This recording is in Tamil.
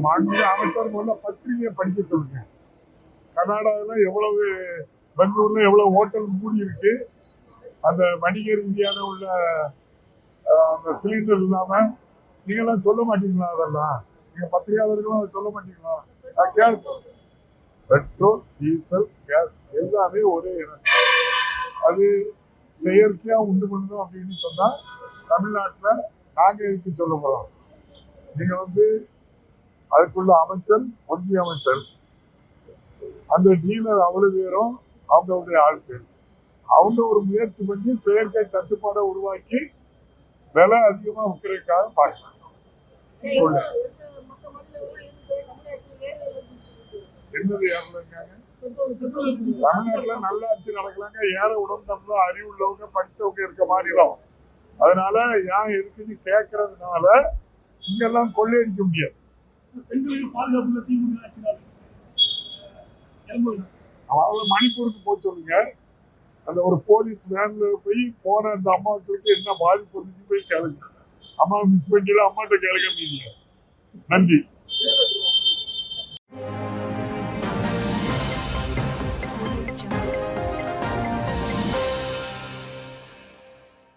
மாண்புமிகு அமைச்சர் முதல்ல பத்திரிகையை படிக்க சொல்லுங்க. கர்நாடகாவில் எவ்வளவு, பெங்களூர்ல எவ்வளவு ஹோட்டல் மூடி இருக்கு, அந்த வணிக ரீதியான உள்ள அந்த சிலிண்டர் இல்லாம நீங்களாம் சொல்ல மாட்டீங்களா? அதெல்லாம் நீங்க பத்திரிகையாளர்களும் அதை சொல்ல மாட்டீங்களா? நான் கேட்பேன். பெட்ரோல், டீசல், கேஸ் எல்லாமே ஒரே இடம். அது செயற்கையா உண்டு பண்ணணும் அப்படின்னு சொன்னா தமிழ்நாட்டில் நாங்க எதுக்கு சொல்ல போறோம்? நீங்க அதுக்குள்ள அமைச்சர், ஒன்றிய அமைச்சர், அந்த டீலர் அவ்வளவு பேரும் அவங்களுடைய ஆட்கள், அவங்க ஒரு முயற்சி பண்ணி செயற்கை தட்டுப்பாடை உருவாக்கி விலை அதிகமா விற்கிறதுக்காக பார்க்கலாம். என்னது ஏறலைங்க? தமிழ்நாட்டுல நல்லாட்சி நடக்கலாங்க. ஏற உடம்புல அறிவு உள்ளவங்க, படிச்சவங்க இருக்க மாநிலம். அதனால ஏன் இருக்குன்னு கேட்கறதுனால இங்கெல்லாம் கொள்ளையடிக்க முடியாது. மணிப்பூருக்கு போய் சொல்லுங்க, அந்த ஒரு போலீஸ் வேன்ல போய் போன அந்த அம்மாக்களுக்கு என்ன பாதிப்பு போய் கேளுங்க. அம்மா மிஸ் பண்ணிட்டு அம்மாட்ட கேளுங்க. மீதிங்க. நன்றி.